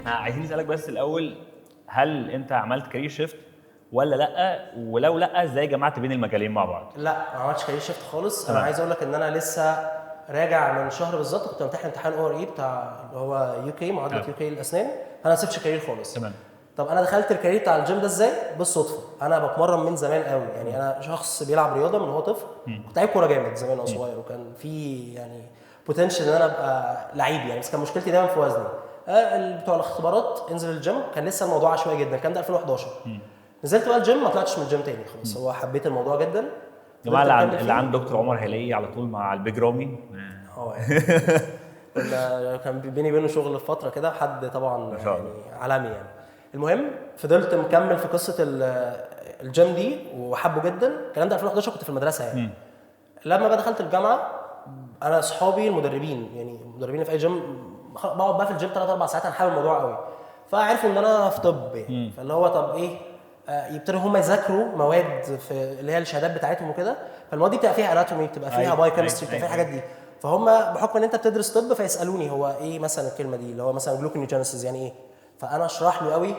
عايزين نسالك بس الاول، هل انت عملت كارير شيفت ولا لا؟ ولو لا، ازاي جمعت بين المجالين مع بعض؟ لا ما عملتش كارير شيفت خالص. تمام. انا عايز اقول لك ان انا لسه راجع من شهر بالظبط، كنت امتحن امتحان ORE بتاع اللي هو UK معادله تمام. UK للاسنان. انا ما سبتش كارير خالص. تمام. طب انا دخلت الكارير بتاع الجيم ده ازاي؟ بالصدفه. انا بتمرن من زمان قوي، يعني انا شخص بيلعب رياضه من هو طفل. كنت لعيب كوره جامد زمان وانا صغير، وكان في يعني بوتنشال ان انا ابقى لعيب يعني، بس كان مشكلتي دايما في وزني. بتوع الاختبارات انزل الجيم، كان لسه الموضوع عشوائي جدا، كان ده 2011. نزلت بقى الجيم، ما طلعتش من الجيم تاني خلاص. هو حبيت الموضوع جدا. جماعه فضلت مكمل اللي فيه. عند دكتور عمر هيلاقيه على طول مع البيج رامي. يعني كان بيني وبينه شغل في فتره كده، حد طبعا ما شاء الله. يعني عالمي يعني. المهم فضلت مكمل في قصه الجيم دي وحبه جدا. الكلام ده 2011 كنت في المدرسه يعني. لما بقى دخلت الجامعه، انا اصحابي المدربين يعني المدربين في اي جيم، بقعد بقى في الجيم 3 4 ساعات، انا حابب الموضوع قوي. فعرفوا ان انا في طب يعني. فاللي هو طب ايه، يبتدوا هم يذاكروا مواد في اللي هي الشهادات بتاعتهم وكده. فالمواد دي بتبقى فيها اناتومي، بتبقى فيها أيوة، باي كيمستري، أيوة، بتبقى فيها أيوة. الحاجات دي. فهم بحكم ان انت بتدرس طب فيسالوني هو ايه مثلا الكلمه دي، اللي هو مثلا جلوكونيوجينيسيس يعني ايه. فانا اشرح له قوي.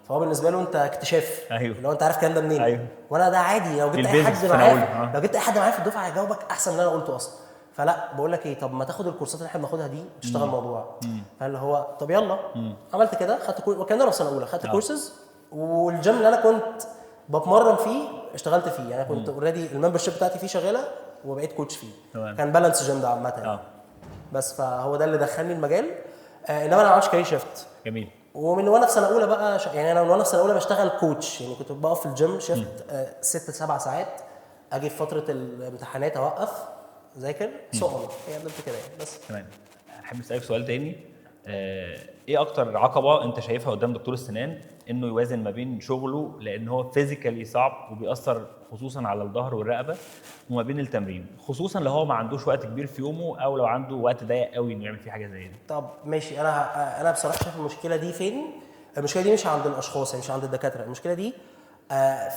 فهو بالنسبه له انت اكتشاف. أيوة. اللي هو انت عارف الكلام ده منين. أيوة. وانا ده عادي، لو جبت اي البيزكس حد في معايا الأول. لو جبت اي حد معايا في الدفعه هيجاوبك احسن من اللي انا قلته اصلا. فلا بقول لك ايه، طب ما تاخد الكورسات اللي احنا بناخدها دي وتشتغل الموضوع. فاللي هو طب يلا. عملت كده، خدت وكان انا في سنه اولى خدت كورسز. والجيم اللي انا كنت بتمرن فيه اشتغلت فيه يعني. انا كنت اوريدي الممبرشيب بتاعتي فيه شغاله، وبقيت كوتش فيه. تمام. كان بالانس جيم ده عامه يعني. بس فهو ده اللي دخلني المجال. انما انا ما عملتش كارير شيفت. جميل. ومن وانا في سنه اولى بقى يعني انا من وانا في سنه اولى بشتغل كوتش يعني. كنت بقف في الجيم شيفت 6 7 ساعات. اجي في فتره الامتحانات اوقف ذاكر سقم. هي فضلت كده يعني بس. تمام. احب اسالك سؤال تاني. ايه اكتر عقبه انت شايفها قدام دكتور السنان انه يوازن ما بين شغله، لان هو فيزيكالي صعب وبيأثر خصوصا على الظهر والرقبه، وما بين التمرين، خصوصا لو هو ما عندوش وقت كبير في يومه او لو عنده وقت ضيق قوي انه يعمل فيه حاجه زي دي؟ طب ماشي. انا بصراحه شايف المشكله دي فين. المشكله دي مش عند الاشخاص يعني، مش عند الدكاتره. المشكله دي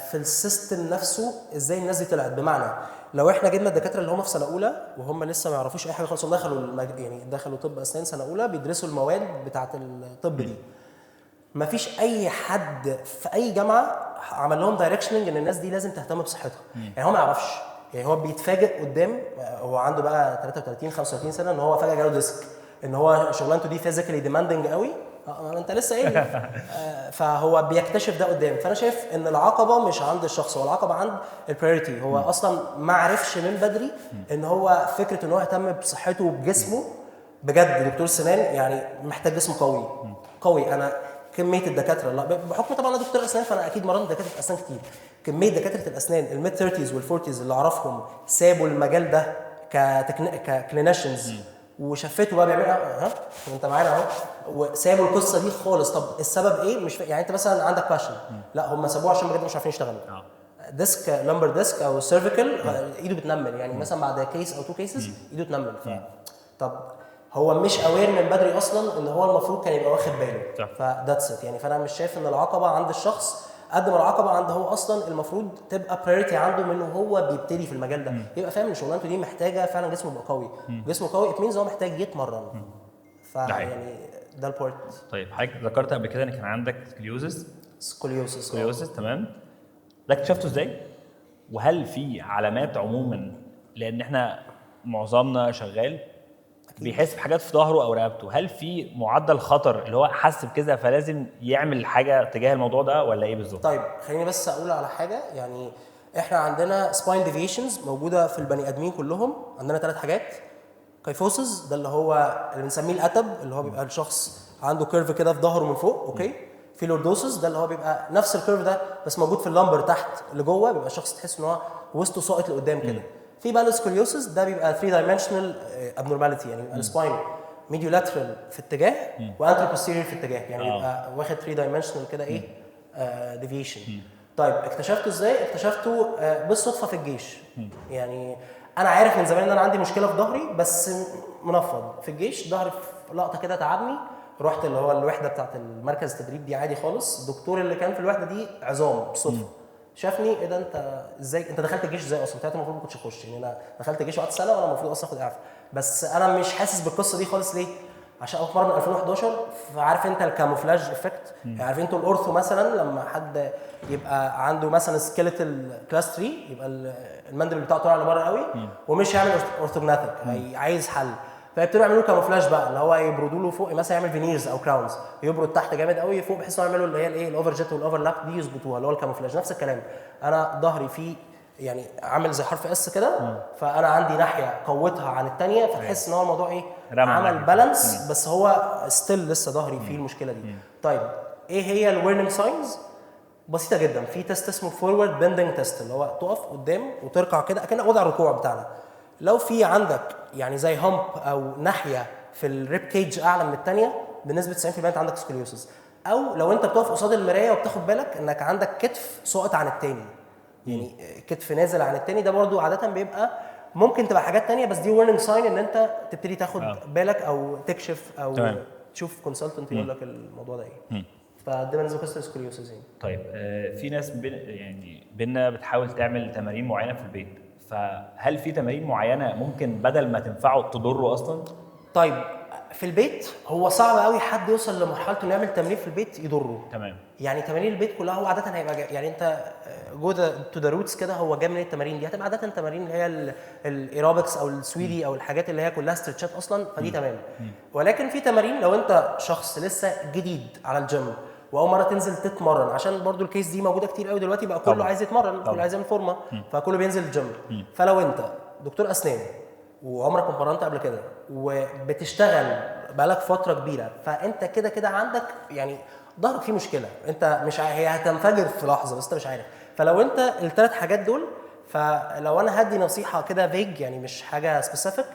في السيستم نفسه. ازاي الناس دي طلعت؟ بمعنى لو احنا جبنا الدكاتره اللي هم في سنه اولى وهم لسه ما يعرفوش اي حاجه خالص، هم يعني دخلوا طب اسنان سنه اولى بيدرسوا المواد بتاعه الطب دي. ما فيش اي حد في اي جامعه عمل لهم دايركشننج ان الناس دي لازم تهتم بصحتها. يعني هو ما يعرفش. يعني هو بيتفاجئ قدام، هو عنده بقى 33 35 سنه، ان هو فجاه جاله ديسك، ان هو شغلانته دي فيزيكالي ديماندنج قوي. انت لسه قايل. فهو بيكتشف ده قدام. فانا شايف ان العقبه مش عند الشخص، هو العقبه عند البريورتي. هو اصلا ما عرفش من بدري ان هو فكره ان هو يهتم بصحته وبجسمه. بجد دكتور السنان يعني محتاج جسم قوي قوي. انا كميه الدكاتره، لا بحكم طبعا انا دكتور اسنان فانا اكيد مرنت دكاتره اسنان كتير. كميه دكاتره الاسنان الميد 30s والفورتيز اللي اعرفهم سابوا المجال ده ككلينيشنز وشفته بقى بيعملوا ها انت معانا اهو، وسابوا القصه دي خالص. طب السبب ايه؟ مش يعني انت مثلا عندك باشن، لا هم سابوه عشان بجد مش عارفين يشتغلوا. ديسك لامبر ديسك او سيرفيكال ايده بتنمل يعني. مثلا بعد كيس او تو كيسز ايده تنمل. طب هو مش اوير من بدري اصلا ان هو المفروض كان يبقى واخد باله. فذاتس ات يعني. فانا مش شايف ان العقبه عند الشخص قد ما العقبه عنده هو اصلا. المفروض تبقى برايورتي عنده من هو بيبتدي في المجال ده. يبقى فاهم ان شغلانته دي محتاجه فعلا جسمه يبقى قوي. جسمه قوي ات مينز هو محتاج يتمرن. فيعني ده البورت. طيب حضرتك ذكرت قبل كده ان كان عندك سكليوزس. سكوليوسس تمام. ده اكتشفته ازاي؟ وهل في علامات عموما، لان احنا معظمنا شغال بيحس بحاجات في ظهره او رقبته، هل في معدل خطر اللي هو حس بكذا فلازم يعمل حاجه تجاه الموضوع ده ولا ايه بالظبط؟ طيب خليني بس اقول على حاجه يعني. احنا عندنا سباين ديفيشنز موجوده في البني ادمين كلهم. عندنا 3 حاجات. كايفوسس ده اللي هو اللي بنسميه الاتب، اللي هو بيبقى الشخص عنده كيرف كده في ظهره من فوق. اوكي. في لوردوسس ده اللي هو بيبقى نفس الكيرف ده بس موجود في اللمبر تحت لجوه، بيبقى الشخص تحس ان هو وسطه ساقط لقدام كده. في بالسكوليوسس ده بيبقى 3 دايمنشنال ابنورماليتي يعني. بيبقى السباين ميديو لاترال في اتجاه وانترو بوستيريور في اتجاه يعني. بيبقى واخد 3 دايمنشنال كده ايه ديفيشن. طيب اكتشفته ازاي؟ اكتشفته بالصدفه في الجيش. يعني انا عارف من زمان ان انا عندي مشكله في ظهري بس منفض. في الجيش ظهري في لقطه كده تعبني. رحت اللي هو الوحده بتاعت المركز التدريب دي عادي خالص. الدكتور اللي كان في الوحده دي عظام بالصدفه شافني. ايه ده انت ازاي انت دخلت الجيش ازاي اصلا؟ انت المفروض ما كنتش تخش يعني. انا دخلت الجيش وقعدت سنه وانا المفروض اصلا اخد اعفاء. بس انا مش حاسس بالقصه دي خالص. ليه؟ عشان اول مره من 2011. فعارف انت الكاموفلاج افكت، يعني عارف انتوا الاورثو مثلا لما حد يبقى عنده مثلا سكيلتال كلاس 3 يبقى المندل بتاعه طالع لبره قوي ومش هيعمل اورثوجناثيك، عايز حل، فيبتدوا يعملوا كاموفلاج بقى اللي هو يبردوا له فوق مثلا يعمل فينيرز او كراونز، يبرد تحت جامد قوي فوق بحيث انه يعملوا اللي هي الايه الاوفر جيت والاوفرلاب دي يظبطوها اللي هو الكاموفلاج. نفس الكلام انا ظهري فيه يعني عامل زي حرف اس كده، فانا عندي ناحيه قوتها عن الثانيه فتحس ان هو الموضوع ايه عمل بالانس، بس هو ستيل لسه ظهري فيه المشكله دي. طيب ايه هي الورنينج ساينز؟ بسيطه جدا، في تيست اسمه فورورد بندنج تيست اللي هو تقف قدام وتركع كده اكنك وضع الركوع بتاعنا. لو في عندك يعني زي همب او ناحيه في الريب كيج اعلى من الثانيه بنسبه 90% انت عندك سكوليوسيس، او لو انت بتقف قصاد المرايه وبتاخد بالك انك عندك كتف سقط عن الثاني، يعني كتف نازل عن الثاني، ده برضو عاده بيبقى ممكن تبقى حاجات تانية بس دي ورنينج ساين ان انت تبتدي تاخد بالك او تكشف او تشوف كونسلتنت يقول لك الموضوع ده ايه. فده بالنسبه لقصه السكوليوسيس يعني. طيب في ناس يعني بينا بتحاول تعمل تمارين معينه في البيت، فهل في تمارين معينه ممكن بدل ما تنفعه تضره اصلا؟ طيب في البيت هو صعب قوي حد يوصل لمرحله انه يعمل تمرين في البيت يضره. تمام. يعني تمارين البيت كلها هو عاده هيبقى يعني انت جو تو ذا روتس كده، هو جاي من التمارين دي هتبقى عاده تمارين اللي هي الايروبكس او السويدي او الحاجات اللي هي كلها ستريتشات اصلا، فدي تمام. ولكن في تمارين لو انت شخص لسه جديد على الجيم واول مره تنزل تتمرن، عشان برضو الكيس دي موجوده كتير قوي دلوقتي بقى كله عايز يتمرن، كله عايز يعمل فورمه، فكله بينزل الجيم. فلو انت دكتور اسنان وعمرك ما اتمرنت قبل كده وبتشتغل بقالك فتره كبيره، فانت كده كده عندك يعني ظهرك فيه مشكله، انت مش هي هتنفجر في لحظه بس انت مش عارف. فلو انت الثلاث حاجات دول، فلو انا هدي نصيحه كده فيج يعني مش حاجه سبيسيفيك،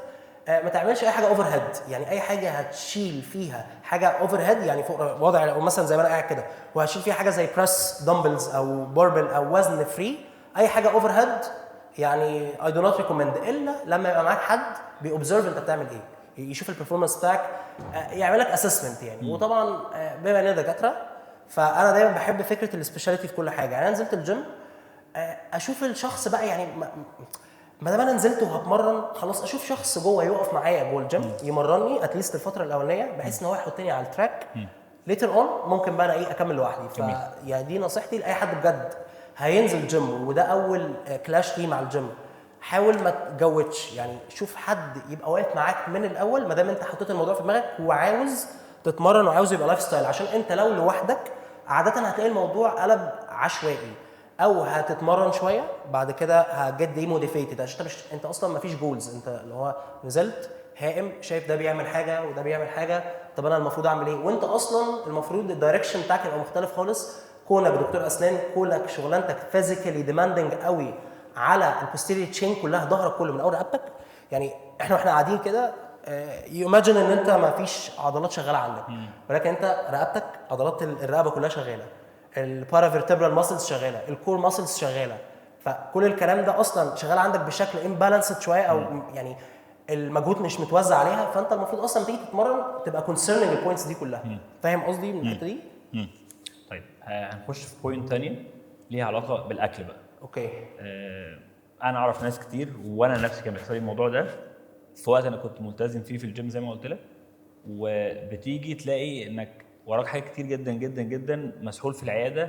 ما تعملش اي حاجه اوفر هيد، يعني اي حاجه هتشيل فيها حاجه اوفر هيد يعني فوق وضع مثلا زي ما انا قاعد كده وهشيل فيها حاجه زي بريس دمبلز او باربل او وزن فري، اي حاجه اوفر هيد يعني اي دو نوت ريكومند الا لما يبقى معاك حد بيوبزرف انت بتعمل ايه، يشوف البرفورمانس بتاعك، يعمل لك اسسمنت يعني. وطبعا بما اننا دكاتره فانا دايما بحب فكره السبيشاليتي في كل حاجه. يعني انا نزلت الجيم اشوف الشخص بقى، يعني ما دام انا نزلت وهتمرن خلاص اشوف شخص جوه يقف معايا جوه الجيم يمرني اتليست الفتره الاولانيه بحيث ان هو يحطني على التراك. ليتر اون ممكن بقى انا ايه اكمل لوحدي. فيعني دي نصيحتي لاي حد بجد هينزل جيم وده اول كلاش ليه مع الجيم، حاول ما تجودش، يعني شوف حد يبقى واقف معاك من الاول ما دام انت حطيت الموضوع في دماغك وعاوز تتمرن وعاوز يبقى لايف ستايل. عشان انت لو لوحدك عاده هتلاقي الموضوع قلب عشوائي، او هتتمرن شويه بعد كده هتجد دي موديفيتد عشان انت اصلا ما فيش جولز، انت اللي هو نزلت هائم شايف ده بيعمل حاجه وده بيعمل حاجه، طب انا المفروض اعمل ايه؟ وانت اصلا المفروض الدايركشن بتاعك يبقى مختلف خالص، كونك دكتور اسنان كونك شغلانتك فيزيكالي ديماندنج قوي على البوستيريور تشين كلها، ظهرك كله من اول رقبتك. يعني احنا قاعدين كده يوماجن ان انت ما فيش عضلات شغاله عندك، ولكن انت رقبتك عضلات الرقبه كلها شغاله، البارافيرتبرال ماسلز شغاله، الكور ماسلز شغاله، فكل الكلام ده اصلا شغال عندك بشكل امبالانسد شويه او يعني المجهود مش متوزع عليها. فانت المفروض اصلا تيجي تتمرن تبقى كونسيرنينج البوينتس دي كلها. فاهم قصدي من الحته دي؟ طيب هنخش في بوينت ثانيه ليها علاقه بالاكل بقى. اوكي. انا اعرف ناس كتير وانا نفسي كان بيحصل لي الموضوع ده في وقت انا كنت ملتزم فيه في الجيم زي ما قلت لك، وبتيجي تلاقي انك وراك حاجات كتير جدا جدا جدا، مسحول في العياده،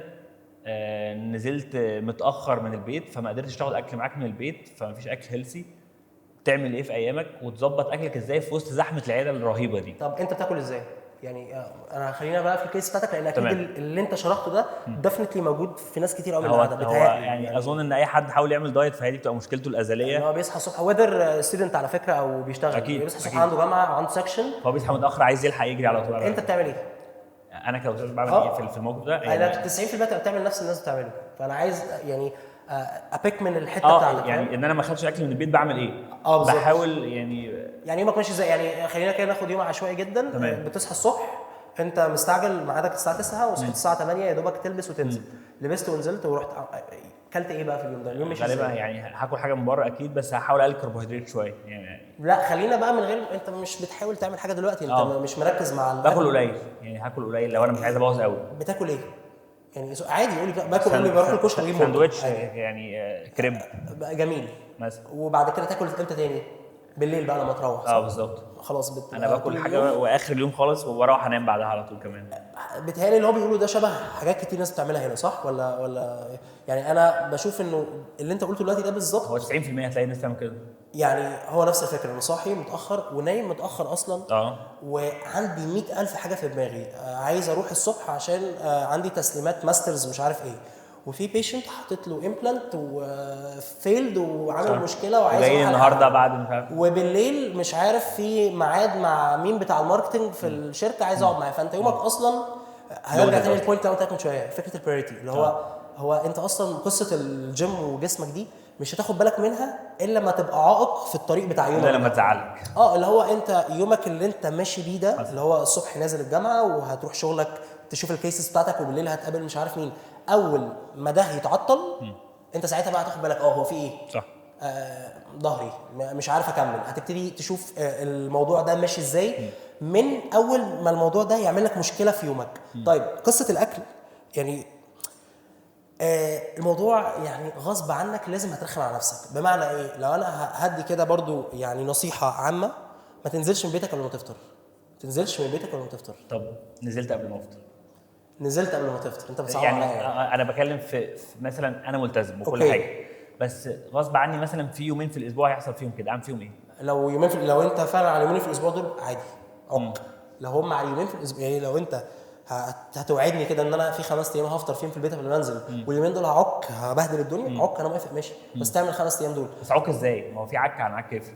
نزلت متاخر من البيت فما قدرتش تاخد اكل معاك من البيت فما فيش اكل هيلثي. تعمل ايه في ايامك وتظبط اكلك ازاي في وسط زحمه العياده الرهيبه دي؟ طب انت بتاكل ازاي؟ يعني انا خلينا بقى في الكيس بتاعتك لان اكيد اللي انت شرحته ده ديفنتلي موجود في ناس كتير قوي من العاده بتهيألي يعني اظن ان اي حد حاول يعمل دايت فهي دي بتبقى مشكلته الازليه. هو بيصحى الصبح وذر ستودنت على فكره او بيشتغل أكيد. بيصحى الصبح عنده جامعه عنده سكشن، هو بيصحى متاخر عايز يلحق يجري على طول. انت بتعمل ايه؟ انا كاستاذ بعمل ايه في الموقف ده؟ انا 90% بتعمل نفس الناس بتعمله، فانا عايز يعني ابيك من الحته بتاعتك. يعني ان انا ما اخدش اكل من البيت بعمل ايه؟ بحاول يعني يومك ماشي ازاي؟ يعني خلينا كده ناخد يوم عشوائي جدا. بتصحى الصبح انت مستعجل ميعادك الساعه 9 وصحيت الساعه 8 يا دوبك تلبس وتنزل، لبست ونزلت ورحت كلت ايه بقى في اليوم ده؟ اليوم ماشي غالبا يعني هاكل حاجه من بره اكيد بس هحاول اقلل كربوهيدرات شويه يعني. لا خلينا بقى من غير، انت مش بتحاول تعمل حاجه دلوقتي، انت مش مركز مع باكل قليل يعني هاكل قليل لو انا مش عايز ابوظ قوي. بتاكل ايه؟ يعني عادي يقول لي باكل، قول لي بروح الكشك ساندوتش يعني كريب جميل مثلا. وبعد كده تاكل امتى تاني؟ بالليل بقى لما تروح صح؟ بالظبط. خلاص بتبقى انا باكل طول حاجه اليوم. واخر اليوم خالص وبروح انام بعدها على طول كمان. بيتهيألي اللي هو بيقوله ده شبه حاجات كتير ناس بتعملها هنا صح ولا يعني انا بشوف انه اللي انت قلته دلوقتي ده بالظبط. هو 90% هتلاقي الناس تعمل كده. يعني هو نفس الفكره، انا صاحي متاخر ونايم متاخر اصلا. وعندي 100,000 حاجه في دماغي، عايز اروح الصبح عشان عندي تسليمات ماسترز مش عارف ايه، وفي بيشنت حاطط له امبلانت وفيلد وعامل مشكله وعايز جاي اروح النهارده بعد مش عارف، وبالليل مش عارف في ميعاد مع مين بتاع الماركتنج في الشركه عايز اقعد معاه. فانت يومك اصلا هنرجع تاني للبوينت اللي انا قلت لك من شويه، فكره البريوريتي اللي هو انت اصلا قصه الجيم وجسمك دي مش هتاخد بالك منها الا لما تبقى عائق في الطريق بتاع يومك، الا لما تزعلك. اللي هو انت يومك اللي انت ماشي بيه ده اللي هو الصبح نازل الجامعه وهتروح شغلك تشوف الكيسز بتاعتك وبالليل هتقابل مش عارف مين، اول ما ده يتعطل انت ساعتها بقى هتاخد بالك هو في ايه صح. ظهري مش عارف اكمل، هتبتدي تشوف الموضوع ده ماشي ازاي من اول ما الموضوع ده يعمل لك مشكله في يومك. طيب قصه الاكل يعني الموضوع يعني غصب عنك لازم هترخم على نفسك. بمعنى ايه؟ لو انا هدي كده برضو يعني نصيحه عامه، ما تنزلش من بيتك قبل ما تفطر. تنزلش من بيتك قبل ما تفطر. طب نزلت قبل ما افطر؟ نزلت قبل ما تفطر انت بتصعب يعني عليا. انا بتكلم في مثلا انا ملتزم وكل حاجه، بس غصب عني مثلا في يومين في الاسبوع هيحصل فيهم كده، اعمل فيهم ايه؟ لو يومين لو انت فعلا على يومين في الاسبوع دول عادي عك. لو هم على يومين في الاسبوع، يعني لو انت هتوعدني كده ان انا في 5 ايام هفطر فيهم في البيت قبل ما انزل واليومين دول هعك هبهدل الدنيا، عك انا موافق ماشي، بس تعمل 5 ايام دول. بس عك ازاي؟ ما هو في عك عن عك يفرق.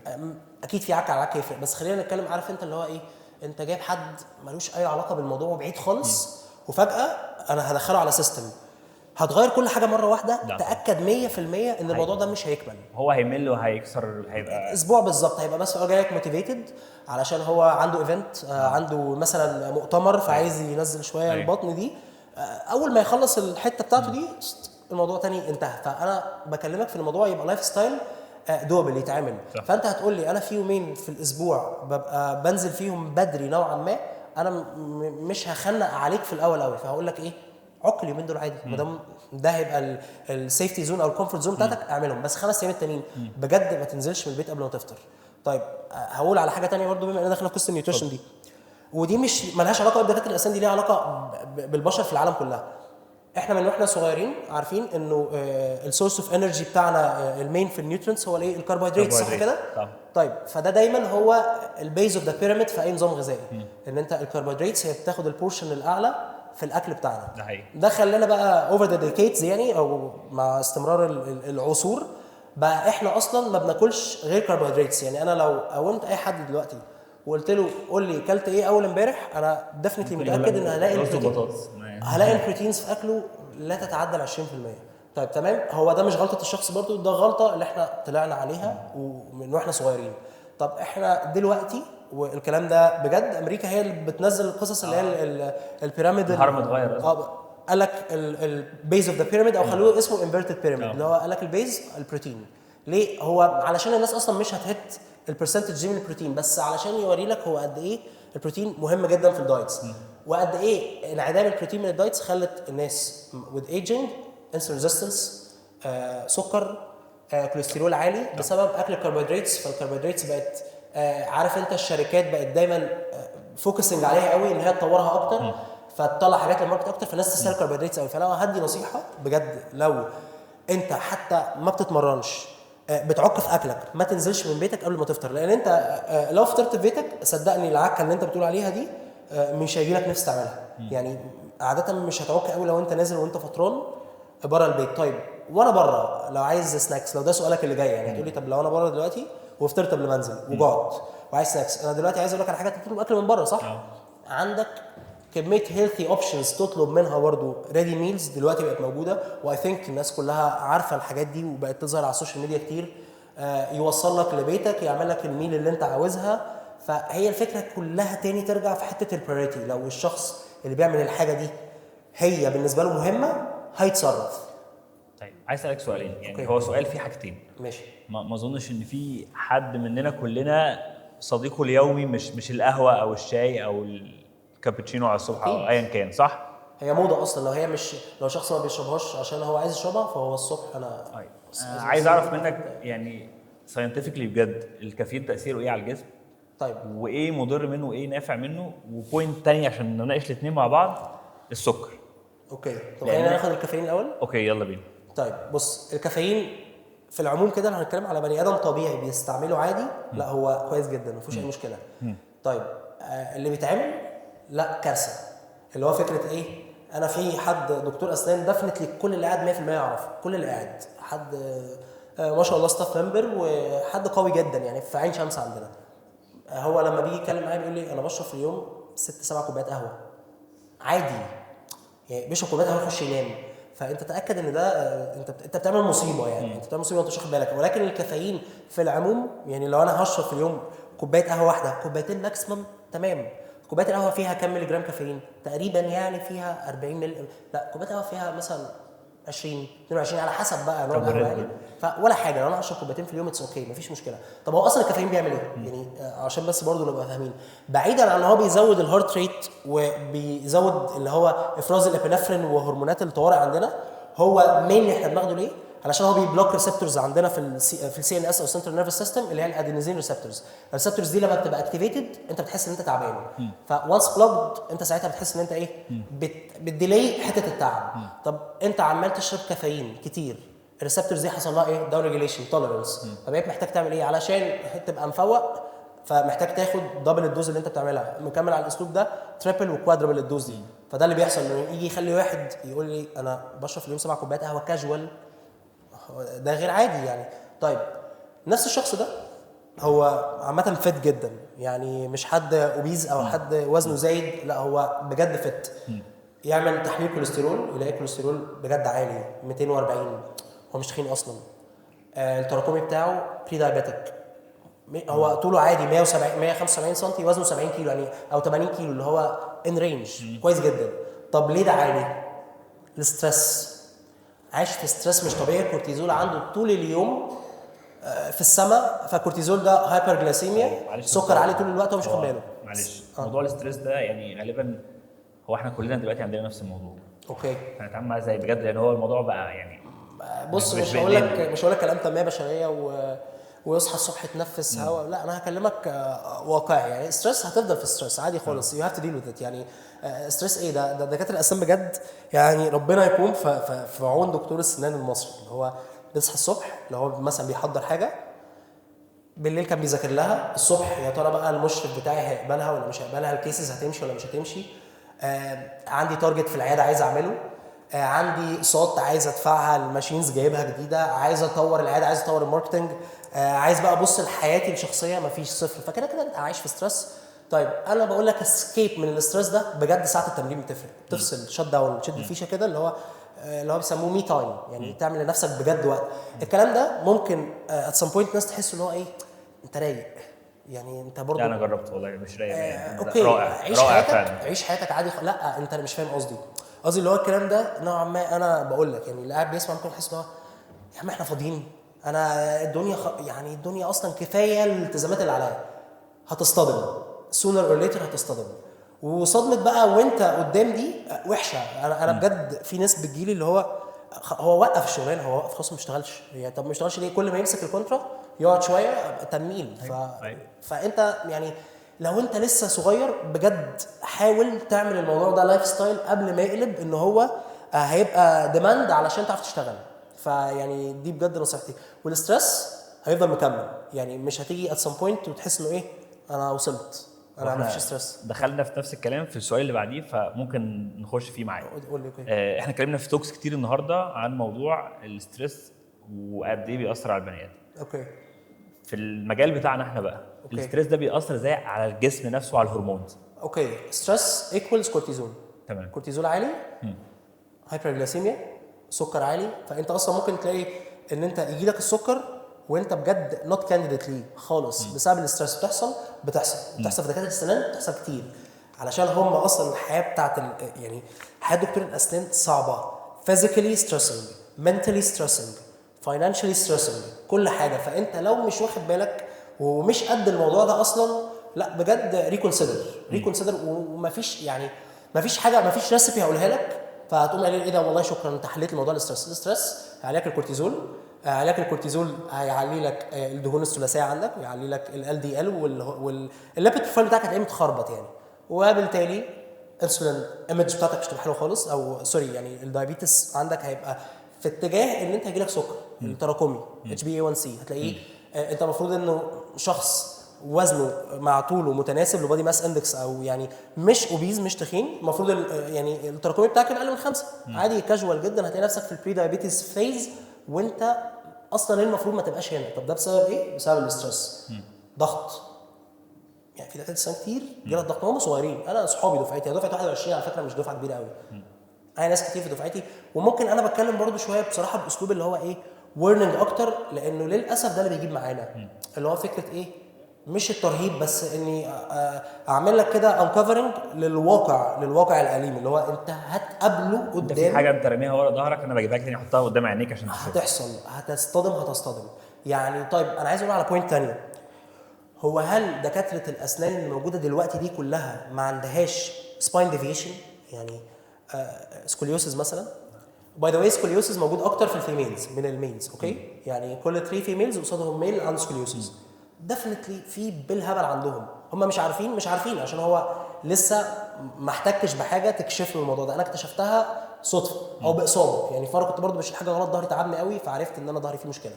اكيد في عك على عك يفرق، بس خلينا نتكلم. عارف انت اللي هو ايه؟ انت جايب حد ملوش اي علاقه بالموضوع بعيد خالص وفجاه انا هدخله على سيستم هتغير كل حاجه مره واحده. تاكد 100% ان الموضوع ده مش هيكمل، هو هيمل وهيكسر، هيبقى اسبوع بالظبط هيبقى بس هو جايك موتيفيتد علشان هو عنده ايفنت، عنده مثلا مؤتمر فعايز ينزل شويه البطن دي. اول ما يخلص الحته بتاعته دي الموضوع تاني انتهى. فانا بكلمك في الموضوع يبقى لايف ستايل دوبل يتعمل. فانت هتقول لي انا في يومين في الاسبوع ببقى بنزل فيهم بدري نوعا ما، انا مش هخنق عليك في الاول قوي، فهقول لك ايه؟ عك اليومين دول عادي، ما دام ده هيبقى السيفتي زون او الكومفورت زون بتاعتك اعملهم، بس 5 ايام التانيين بجد ما تنزلش من البيت قبل ما تفطر. طيب هقول على حاجه تانية برضو بما اننا داخلين في قصه النيوتريشن دي، ودي مش مالهاش علاقه بدكاتره الاسنان، دي ليها علاقه بالبشر في العالم كلها. احنا من واحنا صغيرين عارفين انه السورس اوف انرجي بتاعنا المين في النيوترينتس هو الايه؟ الكربوهيدرات، صح كده؟ طيب فده دايما هو البيز اوف ذا بيراميد في اي نظام غذائي، ان انت الكربوهيدرات هي بتاخد البورشن الاعلى في الاكل بتاعنا. ده خلانا بقى اوفر ذا ديكيدز يعني او مع استمرار العصور بقى احنا اصلا ما بناكلش غير كربوهيدرات. يعني انا لو قومت اي حد دلوقتي وقلت له قول لي كلت ايه اول امبارح، انا ديفنتلي متاكد ان هلاقي البروتينز في اكله لا تتعدى ال 20%. طيب تمام، هو ده مش غلطه الشخص برضو، ده غلطه اللي احنا طلعنا عليها ومن واحنا صغيرين. طب احنا دلوقتي والكلام ده بجد امريكا هي اللي بتنزل القصص اللي هي البيراميد، الهرم اتغير قال لك البيز اوف ذا بيراميد او خلوه اسمه انفيرتد بيراميد، اللي هو قال لك البيز البروتين. ليه؟ هو علشان الناس اصلا مش هتهت البرسنتج دي من البروتين، بس علشان يوري لك هو قد ايه البروتين مهم جدا في الدايتس، وقد ايه انعدام البروتين من الدايتس خلت الناس with aging insulin resistance سكر كوليسترول عالي بسبب اكل الكربوهيدرات. فالكربوهيدرات بقت عارف انت الشركات بقت دايما فوكسنج عليها قوي ان هي تطورها اكتر فتطلع حاجات للماركت اكتر، فالناس تستهلك كربوهيدرات قوي. فلو هدي نصيحه بجد، لو انت حتى ما بتتمرنش بتعك في اكلك، ما تنزلش من بيتك قبل ما تفطر، لان انت لو فطرت في بيتك صدقني العكه اللي انت بتقول عليها دي مش هيجي لك نفس تعملها. يعني عاده مش هتعك قوي لو انت نازل وانت فطران بره البيت. طيب وانا بره لو عايز سناكس، لو ده سؤالك اللي جاي يعني هتقول لي طب لو انا بره دلوقتي وفطرت قبل ما انزل وجعت وعايز سناكس، انا دلوقتي عايز اقول لك على حاجه، تطلب اكل من بره صح؟ عندك كميه هيلثي اوبشنز تطلب منها برضو، ريدي ميلز دلوقتي بقت موجوده، واي ثينك الناس كلها عارفه الحاجات دي وبقت تظهر على السوشيال ميديا كتير. يوصل لك لبيتك، يعمل لك الميل اللي انت عاوزها. فهي الفكره كلها تاني ترجع في حته البريوريتي. لو الشخص اللي بيعمل الحاجه دي هي بالنسبه له مهمه هيتصرف. طيب عايز اسالك سؤالين يعني هو سؤال فيه حاجتين. ماشي. ما اظنش ان في حد مننا كلنا صديقه اليومي مش القهوه او الشاي او الكابتشينو على الصبح او ايا كان، صح؟ هي موضه اصلا، لو هي مش، لو شخص ما بيشربهاش عشان هو عايز يشربها فهو الصبح انا عايز اعرف منك يعني ساينتفكلي بجد الكافيين تاثيره ايه على الجسم، طيب وايه مضر منه وايه نافع منه. وبوينت تاني عشان نناقش الاثنين مع بعض، السكر. اوكي، طب لأن- خلينا ناخد الكافيين الاول. اوكي يلا بينا. طيب بص، الكافيين في العموم كده لو هنتكلم على بني ادم طبيعي بيستعمله عادي، لا هو كويس جدا ما فيهوش اي مشكله. طيب اللي بيتعمل لا كارثه، اللي هو فكره ايه؟ انا في حد دكتور اسنان دفنت لي كل اللي قاعد 100% يعرف، كل اللي قاعد حد ما شاء الله ستاف ممبر وحد قوي جدا يعني في عين شمس عندنا. هو لما بيجي يتكلم معايا بيقول لي انا بشرب في اليوم 6-7 كوبايات قهوه عادي، يعني بيشرب كوبايات قهوه يخش ينام. فانت تاكد ان ده انت بتعمل مصيبه، يعني انت بتعمل مصيبه وانت مش واخد بالك. ولكن الكافيين في العموم يعني لو انا هشرب في اليوم كوبايه قهوه واحده، كوبايتين ماكسيمم تمام. كوبايه القهوه فيها كام ملي جرام كافيين تقريبا؟ يعني فيها 40 ملي، لا كوبايه القهوه فيها مثلا 20-22 على حسب بقى نوع القهوه يعني. فولا حاجه لو انا هشرب كوبايتين في اليوم اتس اوكي مفيش مشكله. طب هو اصلا الكافيين بيعمل ايه؟ يعني عشان بس برضه نبقى فاهمين، بعيدا عن ان هو بيزود الهارت ريت وبيزود اللي هو افراز الابنفرين وهرمونات الطوارئ عندنا، هو مين احنا بناخده ليه؟ علشان هو بيبلوك ريسبتورز عندنا في السي ان اس او سنترال نيرفس سيستم اللي هي الادينوزين ريسبتورز. الريسبتورز دي لما بتبقى اكتيفيتد انت بتحس ان انت تعبان، فوانس بلوكد انت ساعتها بتحس ان انت ايه؟ بتديلي حته التعب. طب انت عمال تشرب كافيين كتير، الريسبتورز دي حصل لها ايه؟ داون ريجوليشن توليرنس، فبقيت محتاج تعمل ايه علشان تبقى مفوق؟ فمحتاج تاخد دبل الدوز اللي انت بتعملها، مكمل على الاسلوب ده تريبل وكوادربل الدوز دي. فده اللي بيحصل انه يجي يخلي واحد يقول لي انا بشرب في اليوم 7 كوبايات قهوه كاجوال، ده غير عادي يعني. طيب نفس الشخص ده هو عامه فت جدا، يعني مش حد اوبيز او حد وزنه زايد، لا هو بجد فت. يعمل تحليل كوليسترول يلاقي كوليسترول بجد عالي 240، هو مش تخين اصلا. التراكمي بتاعه بري دايابيتك، هو طوله عادي 175 سم، وزنه 70 كيلو يعني او 80 كيلو اللي هو ان رينج كويس جدا. طب ليه ده عالي؟ الستريس، عايش في ستريس مش طبيعي، الكورتيزول عنده طول اليوم في السماء، فالكورتيزول ده هايبرجلاسيميا، سكر عالي طول الوقت ومش واخد باله. معلش موضوع الاستريس ده يعني غالبا هو احنا كلنا دلوقتي عندنا نفس الموضوع. اوكي هنتعامل معاه ازاي بجد؟ لان هو الموضوع بقى يعني بص مش هقول لك كلام تنميه بشريه ويصحى الصبح يتنفس هواء، لا انا هكلمك واقعي. يعني ستريس هتفضل في ستريس عادي خالص، يو هاف تو ديل وذ ات. يعني ستريس ايه ده دكاتره الاسنان بجد يعني ربنا يكون في عون دكتور السنان المصري، اللي هو بيصحى الصبح اللي هو مثلا بيحضر حاجه بالليل كان بيذاكر لها، الصبح يا ترى بقى المشرف بتاعي هيقبلها ولا مش هيقبلها، الكيسز هتمشي ولا مش هتمشي، عندي تارجت في العياده عايز اعمله، عندي صوت عايز ادفعها، الماشينز جايبها جديده، عايز اطور العياده، عايز اطور الماركتنج، عايز بقى ابص لحياتي الشخصيه مفيش صفر، فكده كده انت عايش في ستريس. طيب انا بقول لك اسكيب من الاسترس ده بجد، ساعه التمرين بتفرق، تفصل شت داون، تشد الفيشه كده اللي هو بيسموه مي تايم، يعني تعمل لنفسك بجد وقت. الكلام ده ممكن ات سم بوينت ناس تحس ان هو ايه، انت رايق يعني، انت برضه انا جربت والله مش رايق يعني. اوكي رائع عيش رائع حياتك فعلا. عيش حياتك عادي لا انت مش فاهم قصدي اللي هو الكلام ده نوعا ما. انا بقول لك يعني اللي قاعد بيسمع ممكن يحس ان هو يا عم احنا فاضيين، انا الدنيا يعني الدنيا اصلا كفايه الالتزامات اللي عليا. هتصطدم sooner or later، هتصطدم. وصدمه بقى وانت قدام دي وحشه. انا بجد في ناس بتجيلي اللي هو وقف الشغلانه، هو وقف خلاص ما اشتغلش، يعني طب ما اشتغلش ليه؟ كل ما يمسك الكونترا يقعد شويه تميل. فانت يعني لو انت لسه صغير بجد حاول تعمل الموضوع ده لايف ستايل قبل ما يقلب ان هو هيبقى ديماند علشان تعرف تشتغل. فيعني دي بجد نصيحتي. والستريس هيفضل مكمل، يعني مش هتيجي ات سم بوينت وتحس انه ايه انا وصلت، انا ما فيش ستريس. دخلنا في نفس الكلام في السؤال اللي بعديه، فممكن نخش فيه معايا. قول لي اوكي. احنا اتكلمنا في توكس كتير النهارده عن موضوع الاستريس وقد ايه بيأثر على البني ادم. اوكي في المجال بتاعنا احنا بقى الاستريس ده بيأثر ازاي على الجسم نفسه وعلى الهرمونز؟ اوكي ستريس ايكوالز كورتيزول. تمام. كورتيزول عالي، هايبرجلاسيميا، سكر عالي، فانت اصلا ممكن تلاقي ان انت يجي لك السكر وانت بجد نوت كانديديت ليه خالص بسبب الاستريس. بتحصل في دكاتره السنان، بتحصل كتير علشان هم اصلا الحياه بتاعت يعني حياه دكتور الاسنان صعبه، physically stressing، mentally stressing، financially stressing، كل حاجه. فانت لو مش واخد بالك ومش قد الموضوع ده اصلا، لا بجد ريكونسيدر. ومفيش يعني مفيش حاجه، مفيش ريسيبي هقولها لك فهتقوم قايل ايه ده والله شكرا انت حليت الموضوع. الاستريس هيعليك الكورتيزول، علاج الكورتيزول هيعلي لك الدهون الثلاثيه عندك، ويعلي لك ال دي ال، والليبيد بروفايل بتاعك هتلاقيه متخربط يعني، وبالتالي انسولين ايمج بتاعتك مش هتبقى حلوه خالص، او سوري يعني الدايابيتس عندك هيبقى في اتجاه ان انت هيجيلك سكر التراكمي HbA1c هتلاقيه. انت المفروض انه شخص وزنه مع طوله متناسب لبادي ماس اندكس، او يعني مش اوبيز مش تخين، المفروض يعني التراكمي بتاعك يبقى اقل من 5 عادي كاجوال جدا، هتلاقي نفسك في البري دايابيتس فيز وانت اصلا ليه المفروض ما تبقاش هنا. طب ده بسبب ايه؟ بسبب الاسترس، ضغط. يعني في دكاتره سنان كتير جالها ضغط هم صغيرين، انا اصحابي دفعتي، انا دفعه 21 على فكره، مش دفعه كبيره قوي، انا ناس كتير في دفعتي. وممكن انا بتكلم برضو شويه بصراحه باسلوب اللي هو ايه وورنينج اكتر، لانه للاسف ده اللي بيجيب معانا اللي هو فكره ايه، مش الترهيب بس، اني اعمل لك كده انكفرنج للواقع الاليم اللي هو انت هتقابله انت في قدام. حاجه انت راميها ورا ظهرك، انا بجيبها لك تاني احطها قدام عينيك عشان تشوفها. هتحصل، هتصطدم يعني. طيب انا عايز اقول على بوينت تانية، هو هل دكاتره الاسنان اللي موجوده دلوقتي دي كلها ما عندهاش سباين ديفيشن؟ يعني سكوليوسز مثلا. باي ذا واي سكوليوسز موجود اكتر في الفيميلز من الميلز، اوكي؟ يعني كل 3 فيميلز قصادهم ميل عنده سكوليوسز، ديفنتلي في بالهبل عندهم، هم مش عارفين عشان هو لسه ما احتكش بحاجه تكشف له الموضوع ده. انا اكتشفتها صدفه او باصابه، يعني مره كنت برضو بشيل حاجه غلط، ظهري تعبني قوي، فعرفت ان انا ظهري فيه مشكله.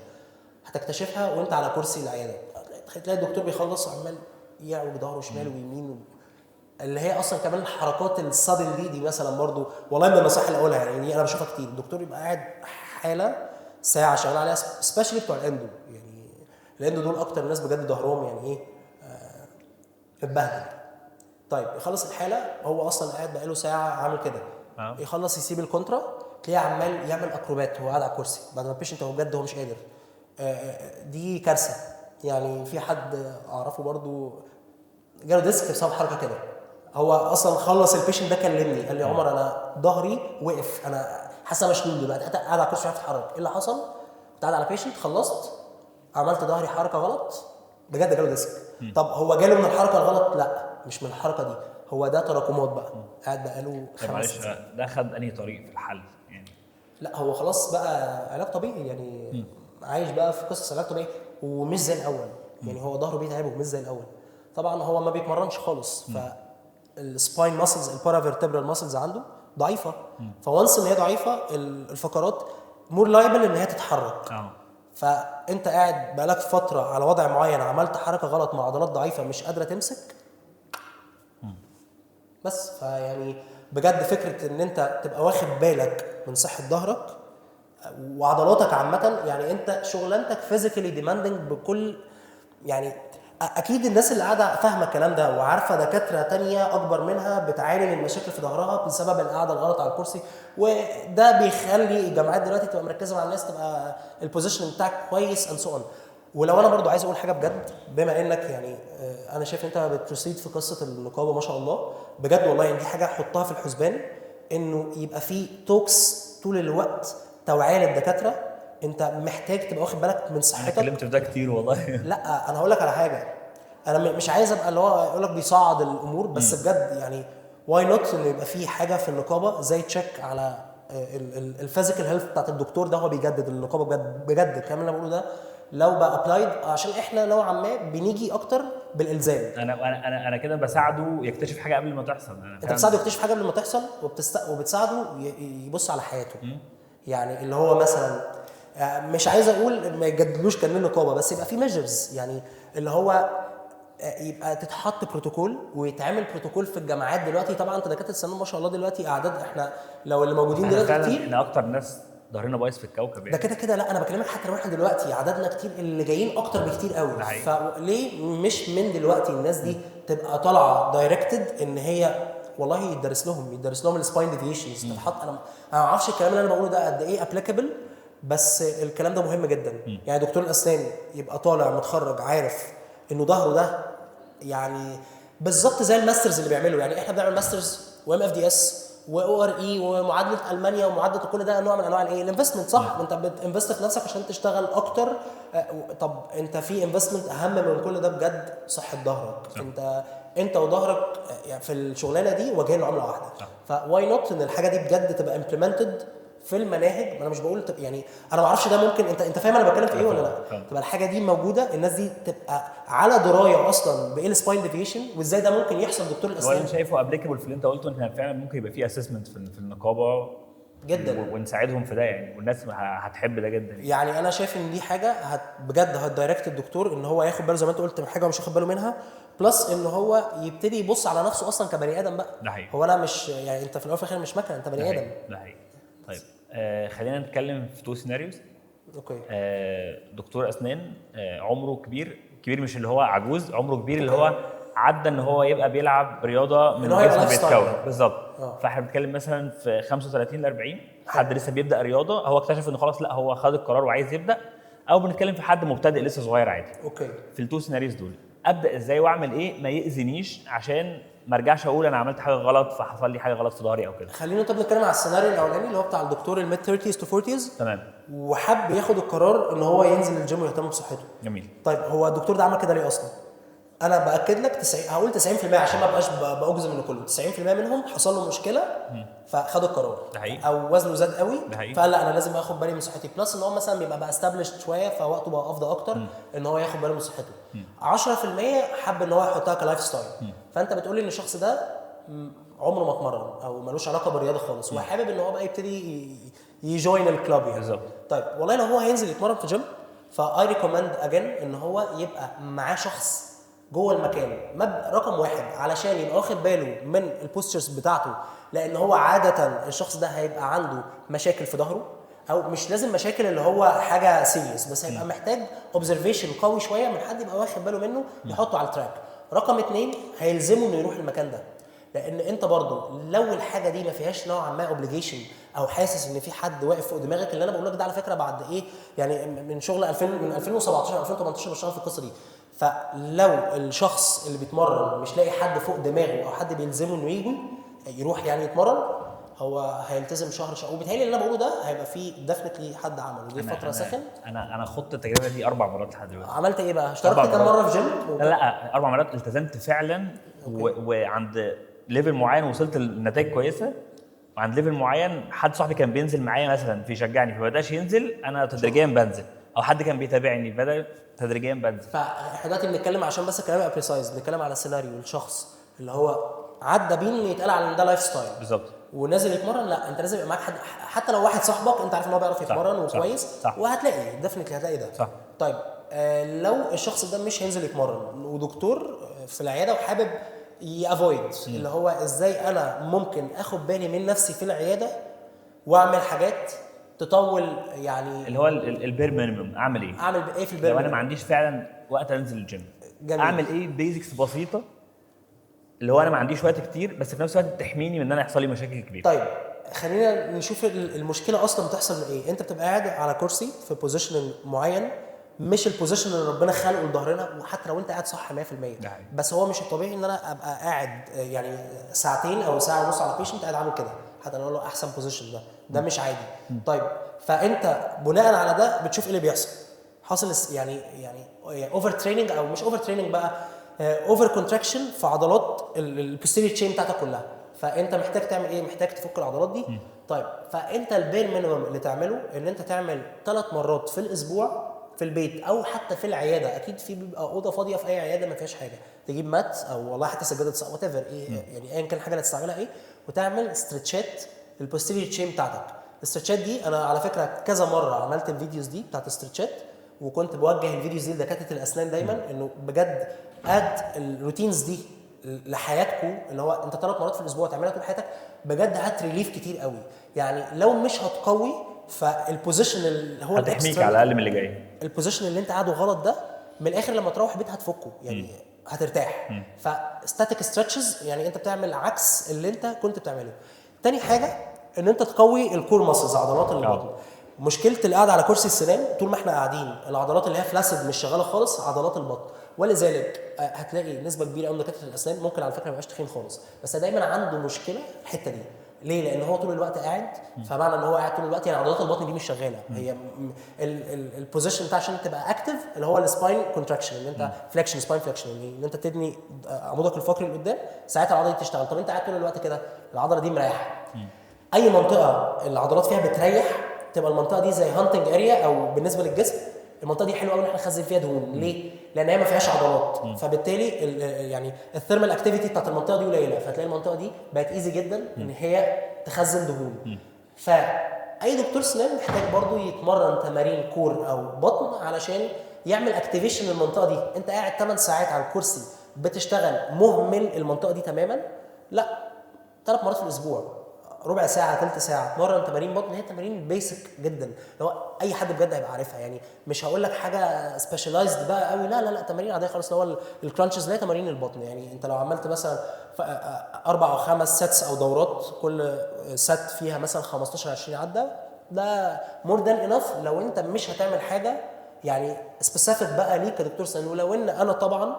هتكتشفها وانت على كرسي العياده، تلاقي الدكتور بيخلص عمال يعوج ظهره شمال ويمين، اللي هي اصلا كمان الحركات الصادن دي مثلا برضو، والله من النصائح اللي اقولها يعني، انا بشوفها كتير، الدكتور يبقى قاعد حاله ساعه شغال عليها، سبيشالي بتوع الاندو، يعني الاندو دول اكتر ناس بجد ظهرهم يعني ايه اتبهدل. طيب يخلص الحاله، هو اصلا قاعد بقاله ساعه عامل كده، يخلص يسيب الكونترا تلاقيه عمال يعمل اكروبات وهو قاعد على الكرسي بعد ما البيشنت هو بجد هو مش قادر. دي كارثه. يعني في حد اعرفه برضو جاله ديسك بسبب حركه كده، هو اصلا خلص البيشنت ده كلمني قال لي يا عمر انا ظهري وقف، انا حاسه مشلول دلوقتي، قاعد على الكرسي مش عارف اتحرك، ايه اللي حصل؟ كنت قاعد على بيشنت، خلصت عملت ظهري حركه غلط، بجد جاله ديسك. طب هو جاله من الحركه الغلط؟ لا مش من الحركه دي، هو ده تراكمات بقى، قاعد بقاله طب معلش ده خد انهي طريق في الحل يعني؟ لا هو خلاص بقى علاج طبيعي يعني، عايش بقى في قصص علاج طبيعي ومش زي الاول، يعني هو ظهره بيتعبه مش زي الاول. طبعا هو ما بيتمرنش خالص، فالسباين ماسلز البارافيرتبرال ماسلز عنده ضعيفه، فوانس ان هي ضعيفه الفقرات مور لايبل ان هي تتحرك. فانت قاعد بقالك فتره على وضع معين، عملت حركه غلط مع عضلات ضعيفه مش قادره تمسك بس. فيعني بجد فكره ان انت تبقى واخد بالك من صحه ظهرك وعضلاتك عامه، يعني انت شغلانتك فيزيكالي ديماندنج بكل، يعني اكيد الناس اللي قاعده فاهمه الكلام ده وعارفه دكاتره تانية اكبر منها بتعاني من مشاكل في ظهرها بسبب القعده الغلط على الكرسي، وده بيخلي الجامعات دلوقتي تبقى مركزه مع الناس، تبقى البوزيشن بتاعك كويس اند سو اون. ولو انا برضو عايز اقول حاجه بجد، بما انك يعني انا شايف انت بتروسيد في قصه النقابه ما شاء الله بجد والله، يعني دي حاجه حطها في الحسبان، انه يبقى في توكس طول الوقت توعيه للدكاتره، انت محتاج تبقى واخد بالك من صحتك. انا اتكلمت في ده كتير والله. لا انا هقول لك على حاجه، انا مش عايز ابقى اللي هو يقول لك بيصعد الامور، بس بجد يعني واي نوت ان يبقى في حاجه في النقابه زي تشيك على الفيزيكال هيلث بتاعت الدكتور ده، هو بيجدد النقابه بجد بجد الكلام اللي انا بقوله ده لو بقى ابلايد، عشان احنا نوعا ما بنيجي اكتر بالالزام. انا كده بساعده يكتشف حاجه قبل ما تحصل. انت بتساعده يكتشف حاجه قبل ما تحصل، وبتساعده يبص على حياته. يعني اللي هو مثلا مش عايز اقول ما يجددلوش كان نقابه، بس يبقى في ميجرز، يعني اللي هو يبقى تتحط بروتوكول ويتعمل بروتوكول في الجامعات. دلوقتي طبعا انت دكاتره السنان ما شاء الله دلوقتي اعداد، احنا لو اللي موجودين دلوقتي كتير، احنا اكتر ناس ظهرنا بايظ في الكوكب ده كده كده. لا انا بكلمك حتى لو احنا دلوقتي عددنا كتير، اللي جايين اكتر بكتير قوي، فليه مش من دلوقتي الناس دي تبقى طالعه دايركتد ان هي والله يدرس لهم السباين ديفيشنز تتحط. انا ما اعرفش الكلام اللي انا بقوله ده قد ايه ابليكابل، بس الكلام ده مهم جدا. يعني دكتور الاسنان يبقى طالع متخرج عارف انه ظهره ده يعني بالظبط زي الماسترز اللي بيعملوا، يعني احنا بنعمل ماسترز وام اف دي اس واو ار اي ومعادله المانيا ومعادله كل ده نوع من انواع الايه الانفستمنت، صح؟ انت بتنفست في نفسك عشان تشتغل اكتر. طب انت في انفستمنت اهم من كل ده بجد، صحه ظهرك. انت وظهرك يعني في الشغلانه دي وجهين عمله واحده، فواي نوت ان الحاجه دي بجد تبقى امبلمنتد في المناهج. انا مش بقول يعني انا ما اعرفش ده ممكن انت فاهم انا بتكلم في ايه ولا لا؟ تبقى الحاجه دي موجوده، الناس دي تبقى على درايه اصلا بايه السباين ديفيشن وازاي ده ممكن يحصل دكتور الاسنان. وانا شايفه ابليكابل في اللي انت قلته، ان فعلا ممكن يبقى في اسسمنت في النقابه جدا، ونساعدهم في ده يعني، والناس هتحب ده جدا يعني انا شايف ان دي حاجه بجد هتدايركت الدكتور ان هو ياخد باله زي ما انت قلت من حاجه مش واخد باله منها، بلس ان هو يبتدي يبص على نفسه اصلا كبني ادم بقى. ده حقيقي. هو انا مش يعني انت في الاول وفي الاخر مش مكنه، انت بني ادم. ده حقيقي. طيب خلينا نتكلم في تو سيناريوز. اوكي. دكتور اسنان عمره كبير مش اللي هو عجوز، عمره كبير اللي هو عدى ان هو يبقى بيلعب رياضه من جسمه بيتكون بالظبط. فاحنا بنتكلم مثلا في 35 ل 40 حد لسه بيبدا رياضه، هو اكتشف انه خلاص لا هو خد القرار وعايز يبدا، او بنتكلم في حد مبتدئ لسه صغير عادي. اوكي. في التو سيناريوز دول ابدا ازاي واعمل ايه ما ياذينيش عشان ما ارجعش اقول انا عملت حاجه غلط فحصل لي حاجه غلط في ظهري او كده؟ خلينا طب نتكلم على السيناريو الاولاني اللي هو بتاع الدكتور الميد 30s تو 40s. تمام. وحب ياخد القرار ان هو ينزل الجيم ويهتم بصحته. جميل. طيب هو الدكتور ده عمل كده ليه اصلا؟ انا باكد لك هقول 90% عشان ما ابقاش باجزم ان كله 90% منهم حصل له مشكله فخد القرار، او وزنه زاد قوي فقال لا انا لازم اخد بالي من صحتي، بلس ان هو مثلا بيبقى بقى استابليشد شويه فوقته بقى افضل اكتر ان هو ياخد باله من صحته. 10% حب ان هو يحطها كلايف ستايل. فانت بتقول لي ان الشخص ده عمره ما اتمرن او ملوش علاقه بالرياضه خالص وحابب ان هو بقى يبتدي يجوين الكلاب يعني. بالظبط. طيب والله لو هو هينزل يتمرن في جيم فاي ريكومند اجين ان هو يبقى معاه شخص جوه المكان رقم واحد علشان يبقى واخد باله من البوستشرز بتاعته، لان هو عاده الشخص ده هيبقى عنده مشاكل في ظهره، او مش لازم مشاكل اللي هو حاجه سيريس، بس هيبقى محتاج اوبزرفيشن قوي شويه من حد يبقى واخد باله منه يحطه على التراك. رقم 2 هيلزمه انه يروح المكان ده، لان انت برضو لو الحاجه دي ما فيهاش نوعا ما اوبليجيشن او حاسس ان في حد واقف فوق دماغك، اللي انا بقول لك ده على فكره بعد ايه يعني من شغل 2000 من 2017 2018 بشتغل في القصه دي. فلو الشخص اللي بيتمرن مش لاقي حد فوق دماغه او حد بيلزمه انه يجي يروح يعني يتمرن، هو هيلتزم شهر وبالتالي اللي انا بقوله ده هيبقى فيه ديفنتلي حد عمله دي فتره سخن. انا خدت التجربه دي 4 مرات لحد دلوقتي. عملت ايه بقى؟ اشتركت كام مره في جيم؟ لا 4 مرات التزمت فعلا وعند ليفل معين وصلت لنتائج كويسه، وعند ليفل معين حد صاحبي كان بينزل معايا مثلا فيشجعني فبداش ينزل، انا تدريجيا بنزل، او حد كان بيتابعني بدا تدريجيا بنزل. فاحنا دلوقتي بنتكلم عشان بس الكلام يبقى بريسايز، بنتكلم على سيناريو الشخص اللي هو عدى بيه ان يتقال على ان ده لايف ستايل بالظبط ونازل يتمرن. لا انت لازم يبقى معاك حد، حتى لو واحد صاحبك انت عارف ان هو بيعرف يتمرن وكويس وهتلاقي ديفنتلي هتلاقي ده صح. طيب لو الشخص ده مش هينزل يتمرن ودكتور في العياده وحابب يافويد اللي هو ازاي انا ممكن اخد بالي من نفسي في العياده واعمل حاجات تطول يعني اللي هو البير مينيمم، اعمل ايه في البير لو انا ما عنديش فعلا وقت انزل الجيم؟ جميل. اعمل ايه بيزكس بسيطه اللي هو انا ما عنديش وقت كتير بس في نفس الوقت تحميني من ان انا يحصل لي مشاكل كبيره. طيب خلينا نشوف المشكله اصلا بتحصل من ايه. انت بتبقى قاعد على كرسي في بوزيشن معين مش البوزيشن اللي ربنا خلقه لظهرنا، وحتى لو انت قاعد صح 100% بس هو مش الطبيعي ان انا ابقى قاعد يعني ساعتين او ساعه ونص على بيشنت قاعد عامل كده حتى لو له احسن بوزيشن ده مش عادي. طيب فانت بناء على ده بتشوف ايه اللي بيحصل. حاصل يعني اوفر تريننج او مش اوفر تريننج بقى، اوفر كونتراكشن في عضلات البوستيريور تشين بتاعتك كلها. فانت محتاج تعمل ايه؟ محتاج تفك العضلات دي. طيب فانت البير مينيمم اللي تعمله ان انت تعمل 3 مرات في الاسبوع في البيت او حتى في العياده. اكيد في بيبقى اوضه فاضيه في اي عياده ما فيهاش حاجه، تجيب مات او والله حتى سجاده وات ايفر ايه يعني ايا كان الحاجه اللي هتستعملها ايه، وتعمل استرتشات البوستيريور تشين بتاعتك. الاسترتشات دي انا على فكره كذا مره عملت الفيديوز دي بتاعت الاسترتشات، وكنت بوجه الفيديوز دي لدكاتره الاسنان دايما انه بجد اد الروتينز دي لحياتكم، اللي هو انت 3 مرات في الاسبوع تعملها طول حياتك بجد هتريليف كتير قوي. يعني لو مش هتقوي فالبوزيشن اللي هو هتحميك على الاقل من اللي جاي. البوزيشن اللي انت قاعده غلط ده من الاخر لما تروح البيت هتفكه يعني هترتاح. فستاتيك ستريتشز يعني انت بتعمل عكس اللي انت كنت بتعمله. تاني حاجه ان انت تقوي الكور ماسلز عضلات البطن. مشكله القعده على كرسي السنان طول ما احنا قاعدين العضلات اللي هي فلاسد مش شغاله خالص عضلات البطن، ولذلك هتلاقي نسبه كبيره قوي من دكاتره الاسنان ممكن على فكره ما يبقاش تخين خالص بس دايما عنده مشكله الحته دي. ليه؟ لان هو طول الوقت قاعد، فمعنى ان هو قاعد طول الوقت يعني عضلات البطن دي مش شغاله. هي البوزيشن بتاع عشان تبقى اكتف اللي هو السباين كونتراكشن، ان انت فليكشن سباين فليكشن ان انت تبني عمودك الفقري لقدام ساعتها العضله دي تشتغل. طب انت قاعد طول الوقت كده العضله دي مريحه. اي منطقه العضلات فيها بتريح تبقى المنطقه دي زي هانتنج اريا، او بالنسبه للجسم المنطقه دي حلوه قوي ان احنا نخزن فيها دهون. ليه؟ لان هي ما فيهاش عضلات، فبالتالي يعني الثيرمال اكتيفيتي بتاعت المنطقه دي قليله، فتلاقي المنطقه دي بقت ايزي جدا ان هي تخزن دهون. فاي دكتور سنان محتاج برضو يتمرن تمارين كور او بطن علشان يعمل اكتيفيشن للمنطقه دي. انت قاعد 8 ساعات على الكرسي بتشتغل مهمل المنطقه دي تماما؟ لا، 3 مرات في الاسبوع، ربع ساعه ثلث ساعه اتمرن تمارين بطن. هي تمارين بيسك جدا لو اي حد بجد هيبقى عارفها، يعني مش هقول لك حاجه سبيشاليزد بقى قوي، لا لا لا، تمارين عاديه خالص. اللي هو الكرانشز زي تمارين البطن. يعني انت لو عملت مثلا 4 أو 5 سيتس او دورات، كل سيت فيها مثلا 15 20 عده، ده مور ذان انف لو انت مش هتعمل حاجه يعني سبيسيفيك بقى ليك كدكتور سنان. ولو ان انا طبعا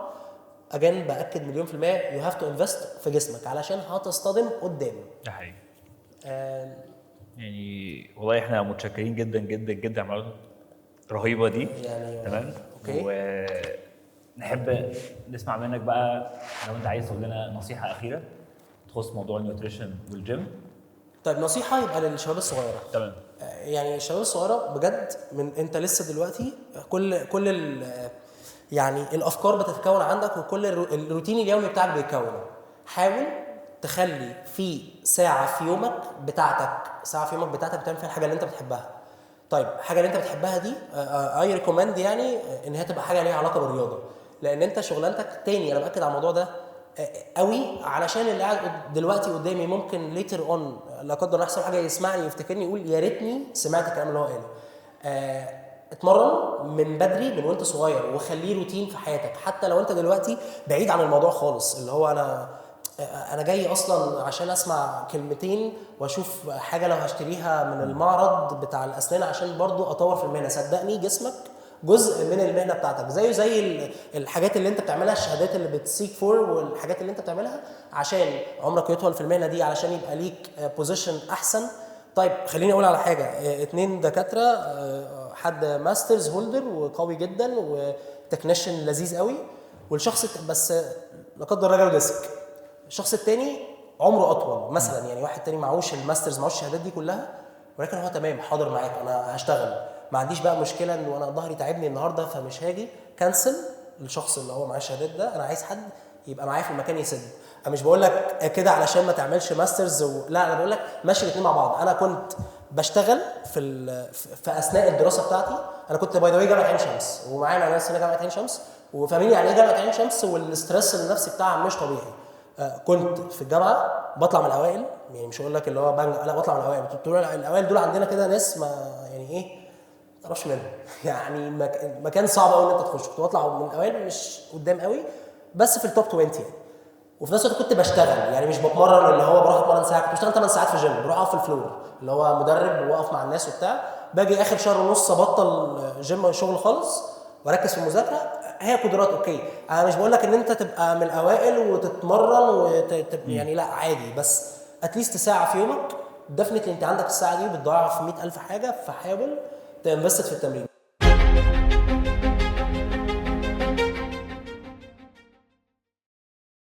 اجان باكد مليون في المية يو هاف تو انفست في جسمك علشان هتصطدم قدام. ده حقيقي. يعني والله احنا متشكرين جدا جدا جدا على المعلومات الرهيبه دي. يعني تمام. اوكي. ونحب نسمع منك بقى لو انت عايز تقول لنا نصيحه اخيره تخص موضوع النيوتريشن والجيم. طيب نصيحه يبقى للشباب الصغيره. تمام. يعني الشباب الصغيره بجد، من انت لسه دلوقتي كل يعني الافكار بتتكون عندك، وكل الروتين اليومي بتاعك بيتكون. حاول تخلي في ساعه في يومك بتاعتك، ساعه في يومك بتاعتك بتعمل فيها الحاجه اللي انت بتحبها. طيب الحاجه اللي انت بتحبها دي اي ريكومند يعني ان هي تبقى حاجه ليها علاقه بالرياضه، لان انت شغلانتك تاني. انا باكد على الموضوع ده قوي علشان اللي قاعد دلوقتي قدامي ممكن ليتر اون لا قدر الله يحصل حاجه يسمعني يفتكرني يقول يا ريتني سمعت الكلام اللي هو قاله. اتمرن من بدري من وانت صغير، وخليه روتين في حياتك. حتى لو انت دلوقتي بعيد عن الموضوع خالص، اللي هو انا جاي اصلا عشان اسمع كلمتين واشوف حاجه لو هشتريها من المعرض بتاع الاسنان عشان برضو اطور في المهنه. صدقني جسمك جزء من المهنه بتاعتك، زي الحاجات اللي انت بتعملها، الشهادات اللي بتسيك فور، والحاجات اللي انت بتعملها عشان عمرك يطول في المهنه دي، علشان يبقى ليك بوزيشن احسن. طيب خليني اقول على حاجه، 2 دكاتره، حد ماسترز هولدر وقوي جدا وتكنيشن لذيذ قوي، والشخص بس لا قدر الله ديسك. الشخص التاني عمره اطول مثلا، يعني واحد تاني معهوش الماسترز معهوش الشهادات دي كلها، ولكن هو تمام حاضر معاك، انا هشتغل، ما عنديش بقى مشكله ان انا ظهري تعبني النهارده فمش هاجي. كنسل الشخص اللي هو معاه الشهادات ده، انا عايز حد يبقى معايا في المكان يسد. انا مش بقول لك كده علشان ما تعملش ماسترز لا، انا بقول لك ماشي الاثنين مع بعض. انا كنت بشتغل في اثناء الدراسه بتاعتي، انا كنت باي ذا واي جامعه عين شمس، ومعانا ناس هنا جامعه عين شمس وفاهمين يعني ايه جامعه عين شمس، والستريس النفسي بتاعها مش طبيعي. كنت في الجامعه بطلع من الاوائل، يعني مش هقول لك اللي هو لا، بطلع من الاوائل. الاوائل دول عندنا كده ناس ما يعني ايه ما تعرفش منهم يعني مكان صعب قوي ان انت تخش. كنت بطلع من الاوائل مش قدام قوي، بس في التوب 20 يعني. وفي نفس الوقت كنت بشتغل، يعني مش بتمرن اللي هو بروح اتمرن ساعه، كنت بشتغل 8 ساعات في الجيم، بروح اقف في الفلور اللي هو مدرب واقف مع الناس وبتاع. باجي اخر شهر ونص ابطل جيم شغل خالص واركز في المذاكره. هي قدرات اوكي، انا مش بقول لك ان انت تبقى من الاوائل وتتمرن يعني لا عادي، بس اتليست ساعه في يومك ديفنتلي انت عندك الساعه دي بتضيعها في 100,000 حاجه، فحاول تنفست في التمرين.